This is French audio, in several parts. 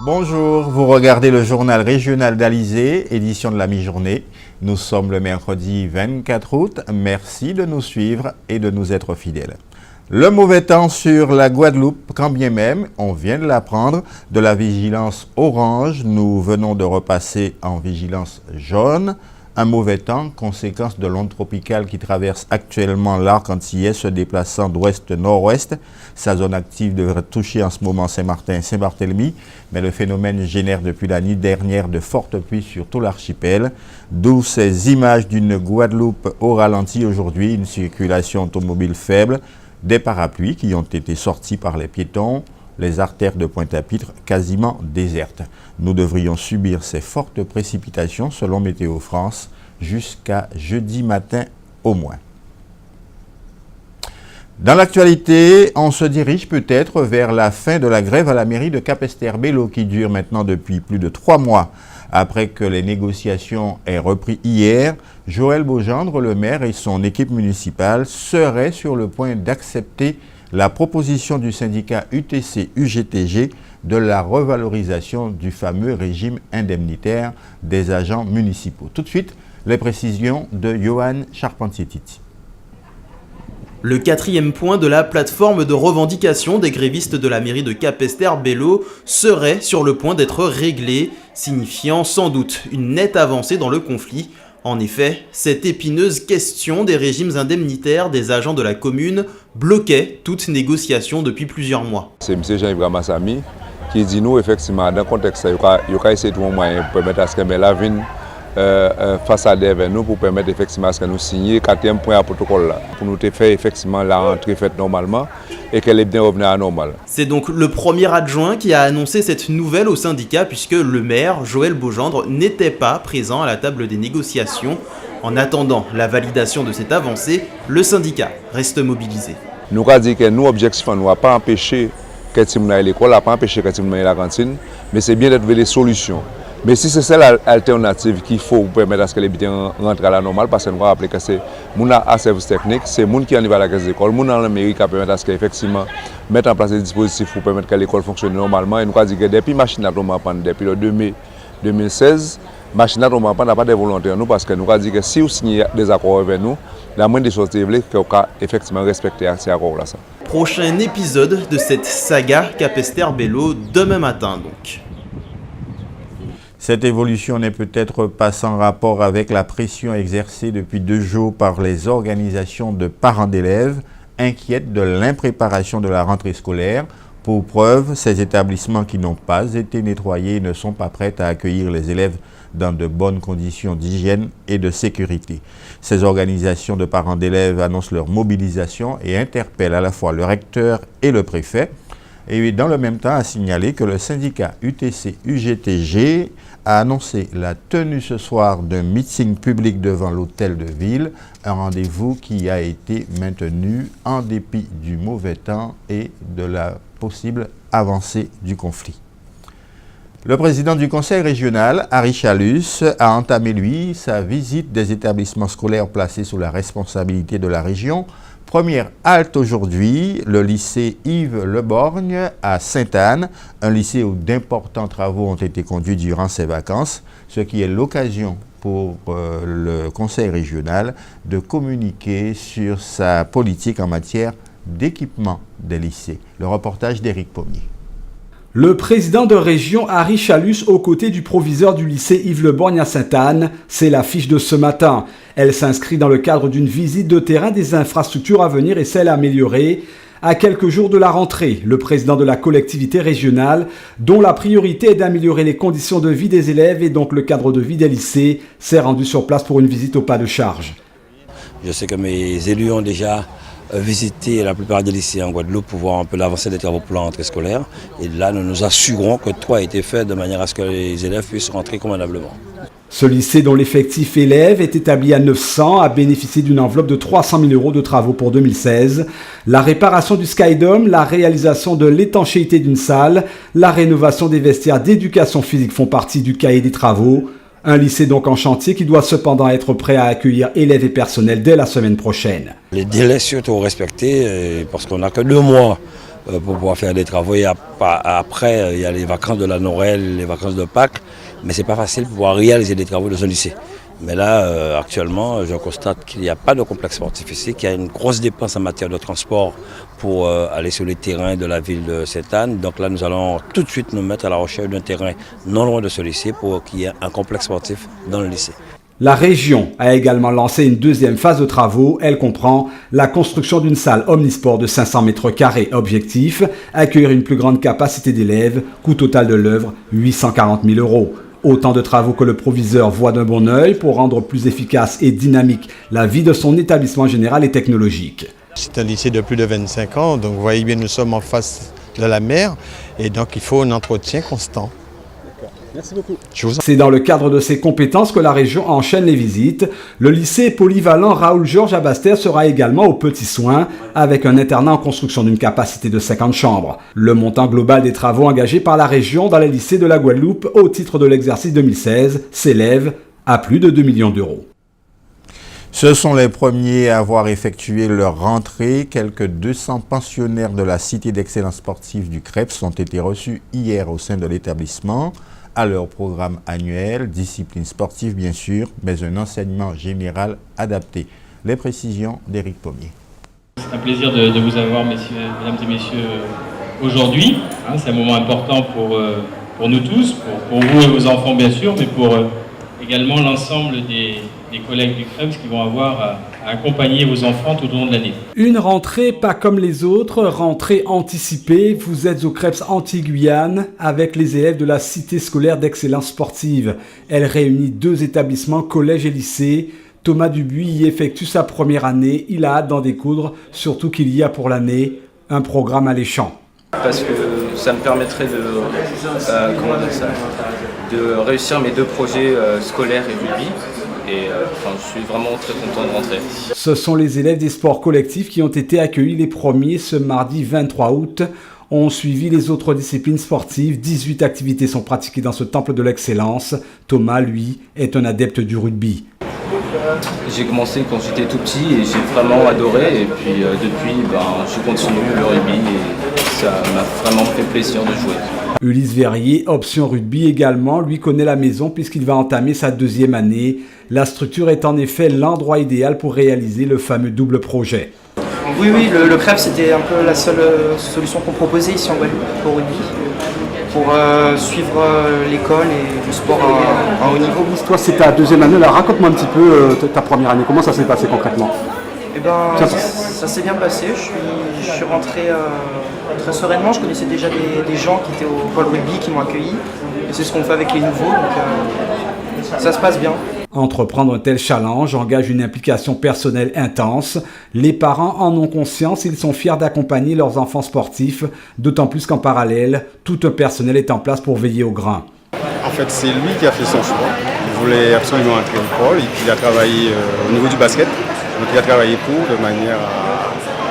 Bonjour, vous regardez le journal régional d'Alizé, édition de la mi-journée. Nous sommes le mercredi 24 août. Merci de nous suivre et de nous être fidèles. Le mauvais temps sur la Guadeloupe, quand bien même, on vient de l'apprendre, de la vigilance orange, nous venons de repasser en vigilance jaune. Un mauvais temps, conséquence de l'onde tropicale qui traverse actuellement l'arc antillais, se déplaçant d'ouest-nord-ouest. Sa zone active devrait toucher en ce moment Saint-Martin et Saint-Barthélemy, mais le phénomène génère depuis la nuit dernière de fortes pluies sur tout l'archipel, d'où ces images d'une Guadeloupe au ralenti aujourd'hui, une circulation automobile faible, des parapluies qui ont été sortis par les piétons, les artères de Pointe-à-Pitre quasiment désertes. Nous devrions subir ces fortes précipitations selon Météo France jusqu'à jeudi matin au moins. Dans l'actualité, on se dirige peut-être vers la fin de la grève à la mairie de Capesterre-Belle-Eau qui dure maintenant depuis plus de 3 mois. Après que les négociations aient repris hier, Joël Beaugendre, le maire et son équipe municipale seraient sur le point d'accepter la proposition du syndicat UTC-UGTG de la revalorisation du fameux régime indemnitaire des agents municipaux. Tout de suite, les précisions de Johan Charpentier-Titi. Le 4e point de la plateforme de revendication des grévistes de la mairie de Capesterre-Belle-Eau serait sur le point d'être réglé, signifiant sans doute une nette avancée dans le conflit. En effet, cette épineuse question des régimes indemnitaires des agents de la commune bloquait toute négociation depuis plusieurs mois. C'est M. Jean-Yves Ramassami qui dit nous, effectivement, dans le contexte, il y a essayé de trouver un moyen pour permettre à ce que la vigne face à vers nous pour permettre effectivement à ce que nous signions 4e point à protocole là, pour nous faire effectivement la rentrée faite normalement et qu'elle est bien revenue à normal. C'est donc le premier adjoint qui a annoncé cette nouvelle au syndicat puisque le maire, Joël Beaugendre, n'était pas présent à la table des négociations. En attendant la validation de cette avancée, le syndicat reste mobilisé. Nous avons dit que nous, objectif, nous n'a pas empêché que nous aille à l'école, n'a pas empêché que nous aille à la cantine, mais c'est bien de trouver des solutions. Mais si c'est celle l'alternative qu'il faut pour permettre à ce que les habitants rentrent à la normale, parce que nous rappelons que c'est moun à service technique, c'est moun qui arrive à la caisse d'école, moun dans la mairie qui permet à ce qu'effectivement mettre en place des dispositifs pour permettre que l'école fonctionne normalement. Et nous avons dit que depuis machine à tomber en panne, depuis le 2016, machine à tomber en panne n'a pas de volontaires nous parce que nous avons dit que si vous signez des accords avec nous, la moindre des choses c'est que vous effectivement respecter ces accords-là. Prochain épisode de cette saga Capesterre-Belle-Eau demain matin donc. Cette évolution n'est peut-être pas sans rapport avec la pression exercée depuis 2 jours par les organisations de parents d'élèves inquiètes de l'impréparation de la rentrée scolaire. Pour preuve, ces établissements qui n'ont pas été nettoyés ne sont pas prêts à accueillir les élèves dans de bonnes conditions d'hygiène et de sécurité. Ces organisations de parents d'élèves annoncent leur mobilisation et interpellent à la fois le recteur et le préfet. Et dans le même temps, à signaler que le syndicat UTC-UGTG a annoncé la tenue ce soir d'un meeting public devant l'hôtel de ville, un rendez-vous qui a été maintenu en dépit du mauvais temps et de la possible avancée du conflit. Le président du conseil régional, Harry Chalus, a entamé, lui, sa visite des établissements scolaires placés sous la responsabilité de la région. Première halte aujourd'hui, le lycée Yves Le Borgne à Sainte-Anne, un lycée où d'importants travaux ont été conduits durant ces vacances, ce qui est l'occasion pour le conseil régional de communiquer sur sa politique en matière d'équipement des lycées. Le reportage d'Éric Pommier. Le président de région Harry Chalus aux côtés du proviseur du lycée Yves Le Borgne à Sainte-Anne, c'est l'affiche de ce matin. Elle s'inscrit dans le cadre d'une visite de terrain des infrastructures à venir et celles améliorées. À quelques jours de la rentrée, le président de la collectivité régionale, dont la priorité est d'améliorer les conditions de vie des élèves et donc le cadre de vie des lycées, s'est rendu sur place pour une visite au pas de charge. Je sais que mes élus ont déjà visité la plupart des lycées en Guadeloupe pour voir un peu l'avancée des travaux pour la rentrée scolaire. Et là, nous nous assurons que tout a été fait de manière à ce que les élèves puissent rentrer convenablement. Ce lycée, dont l'effectif élève est établi à 900, a bénéficié d'une enveloppe de 300 000 € de travaux pour 2016. La réparation du Skydome, la réalisation de l'étanchéité d'une salle, la rénovation des vestiaires d'éducation physique font partie du cahier des travaux. Un lycée donc en chantier qui doit cependant être prêt à accueillir élèves et personnel dès la semaine prochaine. Les délais surtout respectés parce qu'on n'a que 2 mois pour pouvoir faire des travaux. Et après, il y a les vacances de la Noël, les vacances de Pâques, mais c'est pas facile pour pouvoir réaliser des travaux dans un lycée. Mais là, actuellement, je constate qu'il n'y a pas de complexe sportif ici, qu'il y a une grosse dépense en matière de transport pour aller sur les terrains de la ville de Sainte-Anne. Donc là, nous allons tout de suite nous mettre à la recherche d'un terrain non loin de ce lycée pour qu'il y ait un complexe sportif dans le lycée. La région a également lancé une deuxième phase de travaux. Elle comprend la construction d'une salle omnisport de 500 mètres carrés. Objectif, accueillir une plus grande capacité d'élèves. Coût total de l'œuvre, 840 000 €. Autant de travaux que le proviseur voit d'un bon œil pour rendre plus efficace et dynamique la vie de son établissement général et technologique. C'est un lycée de plus de 25 ans, donc vous voyez bien, nous sommes en face de la mer et donc il faut un entretien constant. Merci beaucoup. C'est dans le cadre de ces compétences que la région enchaîne les visites. Le lycée polyvalent Raoul-Georges à Basse-Terre sera également aux petits soins avec un internat en construction d'une capacité de 50 chambres. Le montant global des travaux engagés par la région dans les lycées de la Guadeloupe au titre de l'exercice 2016 s'élève à plus de 2 millions d'euros. Ce sont les premiers à avoir effectué leur rentrée. Quelques 200 pensionnaires de la Cité d'excellence sportive du CREPS ont été reçus hier au sein de l'établissement. À leur programme annuel, discipline sportive bien sûr, mais un enseignement général adapté. Les précisions d'Éric Pommier. C'est un plaisir de vous avoir, mesdames et messieurs, aujourd'hui. C'est un moment important pour nous tous, pour vous et vos enfants bien sûr, mais pour également l'ensemble des collègues du CREPS qui vont avoir à accompagner vos enfants tout au long de l'année. Une rentrée pas comme les autres, rentrée anticipée. Vous êtes au CREPS Antilles-Guyane avec les élèves de la Cité scolaire d'excellence sportive. Elle réunit 2 établissements, collège et lycée. Thomas Dubuis y effectue sa première année. Il a hâte d'en découdre, surtout qu'il y a pour l'année un programme alléchant. Parce que ça me permettrait de réussir mes 2 projets scolaires et rugby. Et je suis vraiment très content de rentrer. Ce sont les élèves des sports collectifs qui ont été accueillis les premiers ce mardi 23 août. Ont suivi les autres disciplines sportives. 18 activités sont pratiquées dans ce temple de l'excellence. Thomas, lui, est un adepte du rugby. J'ai commencé quand j'étais tout petit et j'ai vraiment adoré. Et puis depuis, je continue le rugby et ça m'a vraiment fait plaisir de jouer. Ulysse Verrier, option rugby également, lui connaît la maison puisqu'il va entamer sa 2e année. La structure est en effet l'endroit idéal pour réaliser le fameux double projet. Oui, le CREPS c'était un peu la seule solution qu'on proposait ici en Guadeloupe pour rugby, pour suivre l'école et le sport à haut niveau. Toi c'est ta 2e année, là raconte-moi un petit peu ta première année, comment ça s'est passé concrètement? Ça s'est bien passé, je suis rentré très sereinement, je connaissais déjà des gens qui étaient au pôle rugby qui m'ont accueilli, et c'est ce qu'on fait avec les nouveaux, donc ça se passe bien. Entreprendre un tel challenge engage une implication personnelle intense. Les parents en ont conscience, ils sont fiers d'accompagner leurs enfants sportifs, d'autant plus qu'en parallèle, tout un personnel est en place pour veiller au grain. En fait, c'est lui qui a fait son choix. Il voulait absolument entrer au pôle et puis il a travaillé au niveau du basket. Donc il a travaillé de manière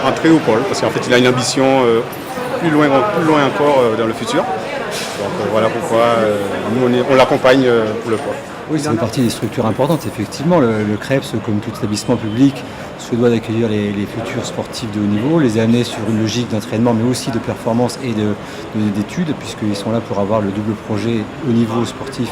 à entrer au pôle, parce qu'en fait il a une ambition plus loin encore dans le futur. Donc voilà pourquoi nous on l'accompagne pour le pôle. Oui, ça fait partie des structures importantes. Effectivement, le CREPS, comme tout établissement public, se doit d'accueillir les futurs sportifs de haut niveau, les amener sur une logique d'entraînement, mais aussi de performance et d'études, puisqu'ils sont là pour avoir le double projet au niveau sportif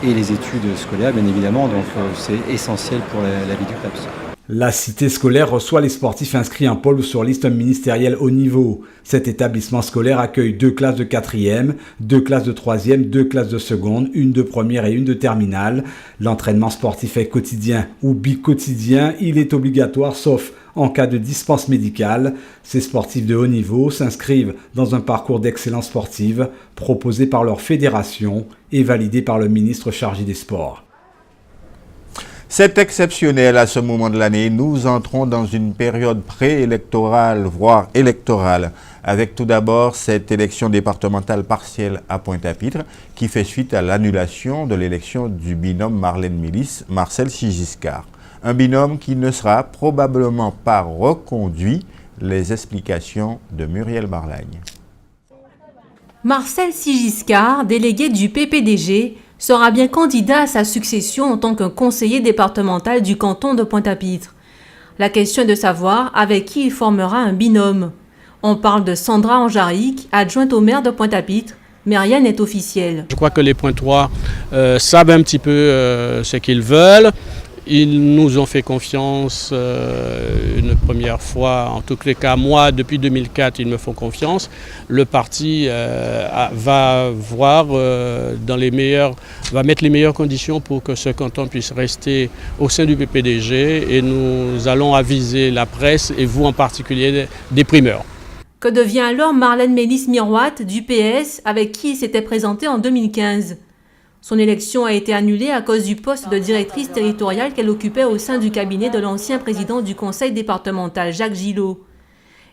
et les études scolaires, bien évidemment. Donc c'est essentiel pour la vie du CREPS. La cité scolaire reçoit les sportifs inscrits en pôle ou sur liste ministérielle haut niveau. Cet établissement scolaire accueille 2 classes de 4e, 2 classes de 3e, 2 classes de seconde, une de première et une de terminale. L'entraînement sportif est quotidien ou bi-quotidien. Il est obligatoire sauf en cas de dispense médicale. Ces sportifs de haut niveau s'inscrivent dans un parcours d'excellence sportive proposé par leur fédération et validé par le ministre chargé des Sports. C'est exceptionnel à ce moment de l'année. Nous entrons dans une période préélectorale, voire électorale, avec tout d'abord cette élection départementale partielle à Pointe-à-Pitre qui fait suite à l'annulation de l'élection du binôme Marlène Milis-Marcel Sigiscard. Un binôme qui ne sera probablement pas reconduit. Les explications de Muriel Marlagne. Marcel Sigiscard, délégué du PPDG, sera bien candidat à sa succession en tant qu'un conseiller départemental du canton de Pointe-à-Pitre. La question est de savoir avec qui il formera un binôme. On parle de Sandra Anjaric, adjointe au maire de Pointe-à-Pitre, mais rien n'est officiel. Je crois que les Pointois savent un petit peu ce qu'ils veulent. Ils nous ont fait confiance une première fois, en tous les cas moi depuis 2004 ils me font confiance. Le parti va mettre les meilleures conditions pour que ce canton puisse rester au sein du PPDG et nous allons aviser la presse et vous en particulier des primeurs. Que devient alors Marlène Mélis-Miroite du PS avec qui il s'était présenté en 2015 ? Son élection a été annulée à cause du poste de directrice territoriale qu'elle occupait au sein du cabinet de l'ancien président du conseil départemental, Jacques Gillot.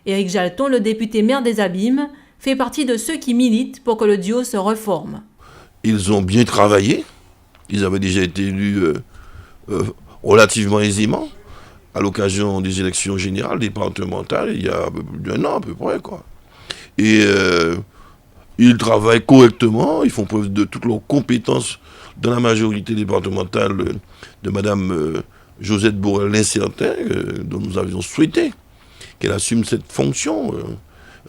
Éric Jalton, le député maire des Abîmes, fait partie de ceux qui militent pour que le duo se reforme. Ils ont bien travaillé. Ils avaient déjà été élus relativement aisément à l'occasion des élections générales départementales il y a plus d'un an à peu près, quoi. Et ils travaillent correctement, ils font preuve de toutes leurs compétences dans la majorité départementale de Mme Josette Borel-Lincertin, dont nous avions souhaité qu'elle assume cette fonction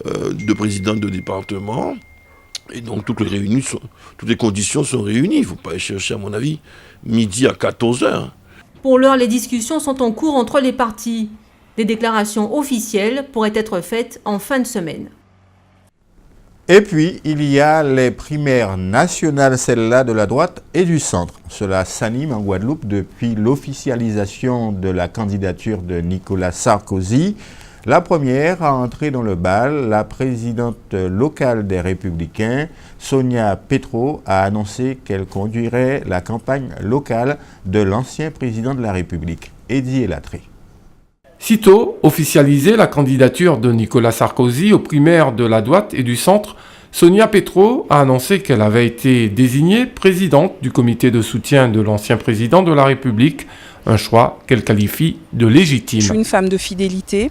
de présidente de département. Et donc toutes les conditions sont réunies. Il ne faut pas aller chercher, à mon avis, midi à 14h. Pour l'heure, les discussions sont en cours entre les partis. Des déclarations officielles pourraient être faites en fin de semaine. Et puis, il y a les primaires nationales, celles-là de la droite et du centre. Cela s'anime en Guadeloupe depuis l'officialisation de la candidature de Nicolas Sarkozy. La première à entrer dans le bal, la présidente locale des Républicains, Sonia Petro, a annoncé qu'elle conduirait la campagne locale de l'ancien président de la République, Eddie Elatré. Sitôt officialisé la candidature de Nicolas Sarkozy aux primaires de la droite et du centre, Sonia Petro a annoncé qu'elle avait été désignée présidente du comité de soutien de l'ancien président de la République, un choix qu'elle qualifie de légitime. Je suis une femme de fidélité.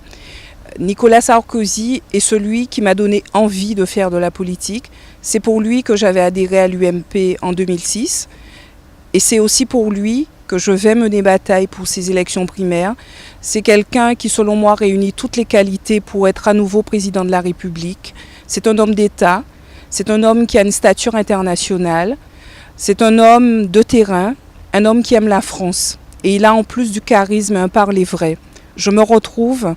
Nicolas Sarkozy est celui qui m'a donné envie de faire de la politique. C'est pour lui que j'avais adhéré à l'UMP en 2006 et c'est aussi pour lui que je vais mener bataille pour ces élections primaires. C'est quelqu'un qui, selon moi, réunit toutes les qualités pour être à nouveau président de la République. C'est un homme d'État, c'est un homme qui a une stature internationale, c'est un homme de terrain, un homme qui aime la France. Et il a en plus du charisme un parler vrai. Je me retrouve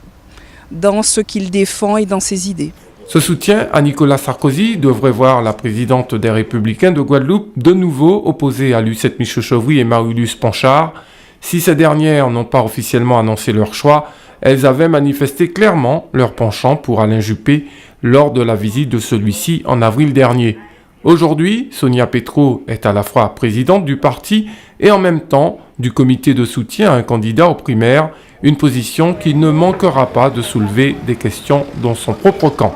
dans ce qu'il défend et dans ses idées. Ce soutien à Nicolas Sarkozy devrait voir la présidente des Républicains de Guadeloupe de nouveau opposée à Lucette Michaud-Chevry et Marie-Luce Panchard. Si ces dernières n'ont pas officiellement annoncé leur choix, elles avaient manifesté clairement leur penchant pour Alain Juppé lors de la visite de celui-ci en avril dernier. Aujourd'hui, Sonia Petro est à la fois présidente du parti et en même temps du comité de soutien à un candidat aux primaires, une position qui ne manquera pas de soulever des questions dans son propre camp.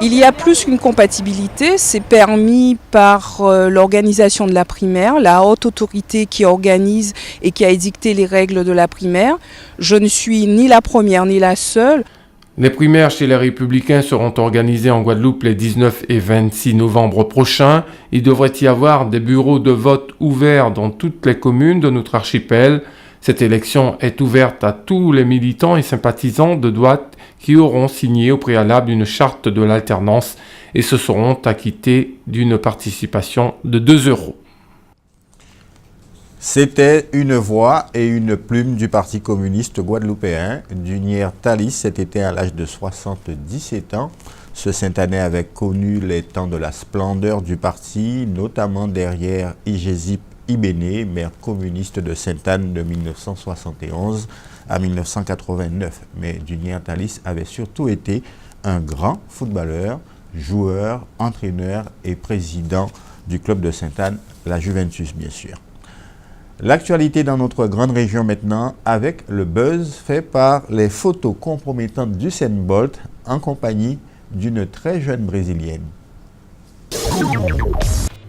Il y a plus qu'une compatibilité, c'est permis par l'organisation de la primaire, la haute autorité qui organise et qui a édicté les règles de la primaire. Je ne suis ni la première ni la seule. Les primaires chez les Républicains seront organisées en Guadeloupe les 19 et 26 novembre prochains. Il devrait y avoir des bureaux de vote ouverts dans toutes les communes de notre archipel. Cette élection est ouverte à tous les militants et sympathisants de droite qui auront signé au préalable une charte de l'alternance et se seront acquittés d'une participation de 2 €. C'était une voix et une plume du Parti communiste guadeloupéen. Dunière Thalys, cet été à l'âge de 77 ans. Ce Saint-Anais avait connu les temps de la splendeur du parti, notamment derrière Igésip Ibéné, maire communiste de Sainte-Anne de 1971 à 1989. Mais Dunière Thalys avait surtout été un grand footballeur, joueur, entraîneur et président du club de Sainte-Anne, la Juventus bien sûr. L'actualité dans notre grande région maintenant avec le buzz fait par les photos compromettantes d'Usain Bolt en compagnie d'une très jeune brésilienne.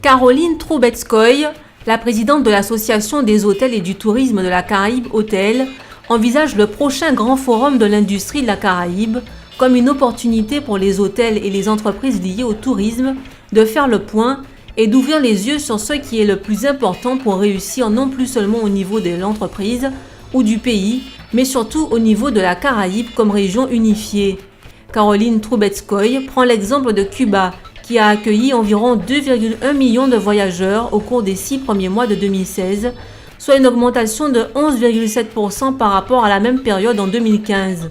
Caroline Troubetskoy, la présidente de l'Association des hôtels et du tourisme de la Caraïbe Hôtel, envisage le prochain grand forum de l'industrie de la Caraïbe comme une opportunité pour les hôtels et les entreprises liées au tourisme de faire le point et d'ouvrir les yeux sur ce qui est le plus important pour réussir non plus seulement au niveau de l'entreprise ou du pays, mais surtout au niveau de la Caraïbe comme région unifiée. Caroline Troubetskoy prend l'exemple de Cuba, qui a accueilli environ 2,1 millions de voyageurs au cours des 6 premiers mois de 2016, soit une augmentation de 11,7% par rapport à la même période en 2015.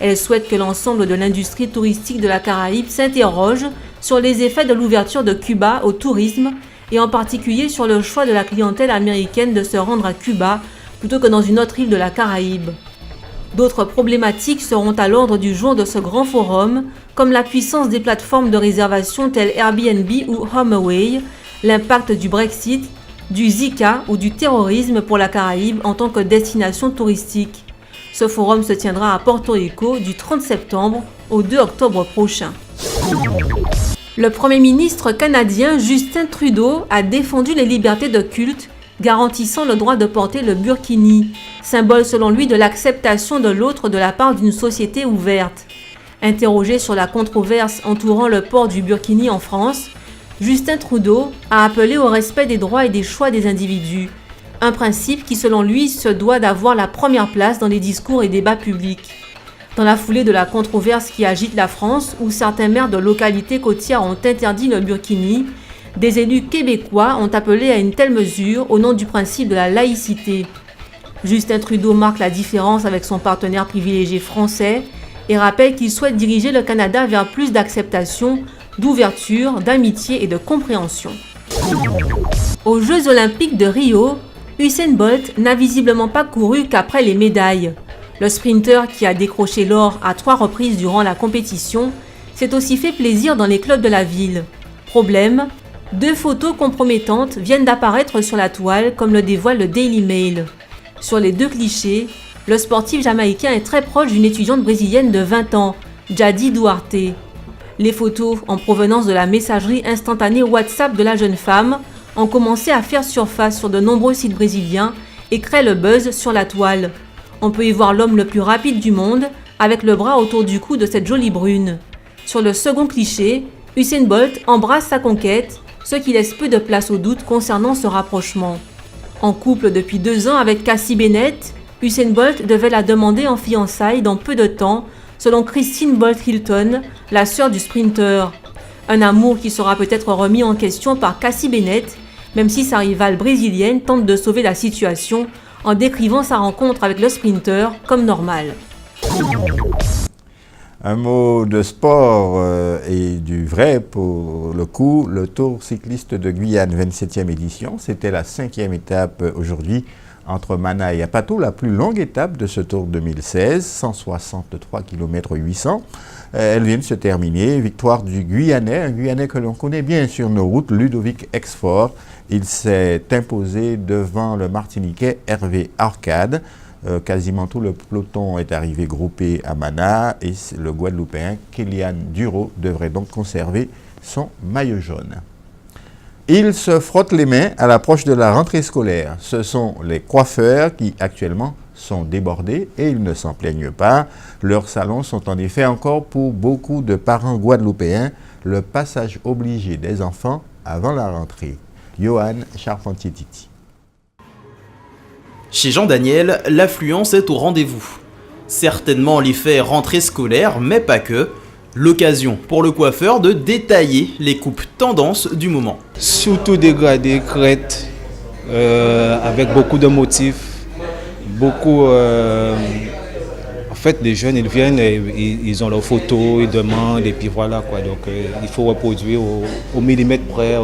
Elle souhaite que l'ensemble de l'industrie touristique de la Caraïbe s'interroge sur les effets de l'ouverture de Cuba au tourisme et en particulier sur le choix de la clientèle américaine de se rendre à Cuba plutôt que dans une autre île de la Caraïbe. D'autres problématiques seront à l'ordre du jour de ce grand forum, comme la puissance des plateformes de réservation telles Airbnb ou HomeAway, l'impact du Brexit, du Zika ou du terrorisme pour la Caraïbe en tant que destination touristique. Ce forum se tiendra à Porto Rico du 30 septembre au 2 octobre prochain. Le Premier ministre canadien Justin Trudeau a défendu les libertés de culte, garantissant le droit de porter le burkini, symbole selon lui de l'acceptation de l'autre de la part d'une société ouverte. Interrogé sur la controverse entourant le port du burkini en France, Justin Trudeau a appelé au respect des droits et des choix des individus, un principe qui selon lui se doit d'avoir la première place dans les discours et débats publics. Dans la foulée de la controverse qui agite la France, où certains maires de localités côtières ont interdit le burkini, des élus québécois ont appelé à une telle mesure au nom du principe de la laïcité. Justin Trudeau marque la différence avec son partenaire privilégié français et rappelle qu'il souhaite diriger le Canada vers plus d'acceptation, d'ouverture, d'amitié et de compréhension. Aux Jeux Olympiques de Rio, Usain Bolt n'a visiblement pas couru qu'après les médailles. Le sprinter qui a décroché l'or à 3 reprises durant la compétition s'est aussi fait plaisir dans les clubs de la ville. Problème, 2 photos compromettantes viennent d'apparaître sur la toile comme le dévoile le Daily Mail. Sur les 2 clichés, le sportif jamaïcain est très proche d'une étudiante brésilienne de 20 ans, Jadi Duarte. Les photos en provenance de la messagerie instantanée WhatsApp de la jeune femme ont commencé à faire surface sur de nombreux sites brésiliens et créent le buzz sur la toile. On peut y voir l'homme le plus rapide du monde avec le bras autour du cou de cette jolie brune. Sur le second cliché, Usain Bolt embrasse sa conquête, ce qui laisse peu de place au doute concernant ce rapprochement. En couple depuis 2 ans avec Cassie Bennett, Usain Bolt devait la demander en fiançailles dans peu de temps, selon Christine Bolt-Hilton, la sœur du sprinter. Un amour qui sera peut-être remis en question par Cassie Bennett, même si sa rivale brésilienne tente de sauver la situation en décrivant sa rencontre avec le sprinter comme normale. Un mot de sport et du vrai pour le coup, le Tour cycliste de Guyane, 27e édition. C'était la 5e étape aujourd'hui entre Mana et Apato, la plus longue étape de ce Tour 2016, 163 km 800. Elle vient de se terminer. Victoire du Guyanais, un Guyanais que l'on connaît bien sur nos routes, Ludovic Exfort. Il s'est imposé devant le Martiniquais Hervé Arcade. Quasiment tout le peloton est arrivé groupé à Mana et le Guadeloupéen Kélian Duro devrait donc conserver son maillot jaune. Ils se frottent les mains à l'approche de la rentrée scolaire. Ce sont les coiffeurs qui actuellement sont débordés et ils ne s'en plaignent pas. Leurs salons sont en effet encore pour beaucoup de parents guadeloupéens le passage obligé des enfants avant la rentrée. Johan Charpentier-Titi. Chez Jean-Daniel, l'affluence est au rendez-vous. Certainement l'effet rentrée scolaire, mais pas que. L'occasion pour le coiffeur de détailler les coupes tendances du moment. Surtout dégradé, crête, avec beaucoup de motifs, beaucoup... En fait, les jeunes, ils viennent, ils ont leurs photos, ils demandent, et puis voilà quoi. Donc il faut reproduire au millimètre près,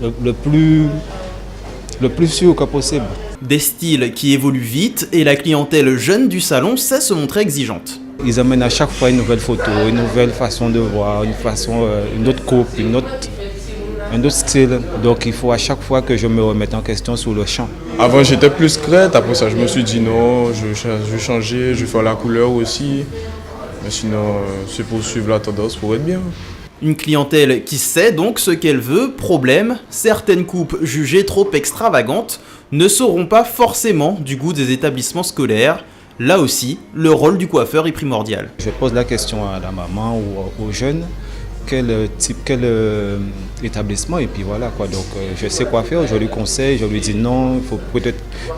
le plus sûr que possible. Des styles qui évoluent vite et la clientèle jeune du salon sait se montrer exigeante. Ils amènent à chaque fois une nouvelle photo, une nouvelle façon de voir, une autre coupe, un autre style. Donc il faut à chaque fois que je me remette en question sur le champ. Avant j'étais plus crête, après ça je me suis dit non, je vais changer, je vais faire la couleur aussi. Mais sinon c'est pour suivre la tendance pour être bien. Une clientèle qui sait donc ce qu'elle veut. Problème, certaines coupes jugées trop extravagantes ne seront pas forcément du goût des établissements scolaires. Là aussi, le rôle du coiffeur est primordial. Je pose la question à la maman ou aux jeunes, quel établissement, et puis voilà quoi. Donc je sais quoi faire, je lui conseille, je lui dis non, il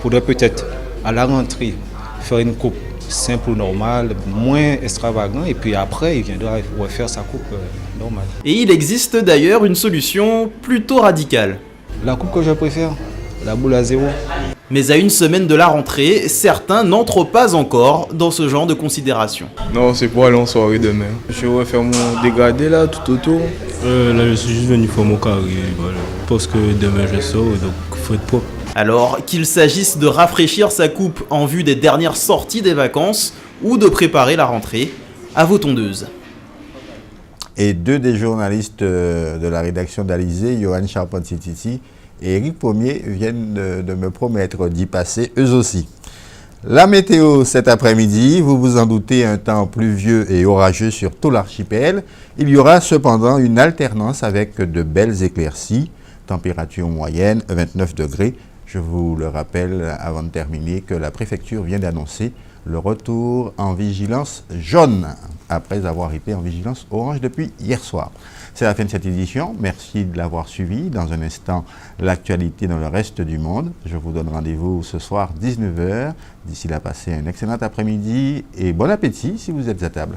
faudrait peut-être à la rentrée faire une coupe simple ou normale, moins extravagant, et puis après il viendra refaire sa coupe normale. Et il existe d'ailleurs une solution plutôt radicale. La coupe que je préfère, la boule à zéro. Mais à une semaine de la rentrée, certains n'entrent pas encore dans ce genre de considération. Non, c'est pour aller en soirée demain. Je vais faire mon dégradé là, tout autour. Là, je suis juste venu faire mon carré, voilà. Parce que demain je sors, donc il faut être propre. Alors qu'il s'agisse de rafraîchir sa coupe en vue des dernières sorties des vacances ou de préparer la rentrée, à vos tondeuses. Et deux des journalistes de la rédaction d'Alizé, Johan Charpentier-Titi et Éric Pommier, viennent de me promettre d'y passer eux aussi. La météo cet après-midi, vous vous en doutez, un temps pluvieux et orageux sur tout l'archipel. Il y aura cependant une alternance avec de belles éclaircies. Température moyenne 29 degrés. Je vous le rappelle avant de terminer que la préfecture vient d'annoncer le retour en vigilance jaune après avoir été en vigilance orange depuis hier soir. C'est la fin de cette édition. Merci de l'avoir suivi. Dans un instant, l'actualité dans le reste du monde. Je vous donne rendez-vous ce soir 19h. D'ici là, passez un excellent après-midi et bon appétit si vous êtes à table.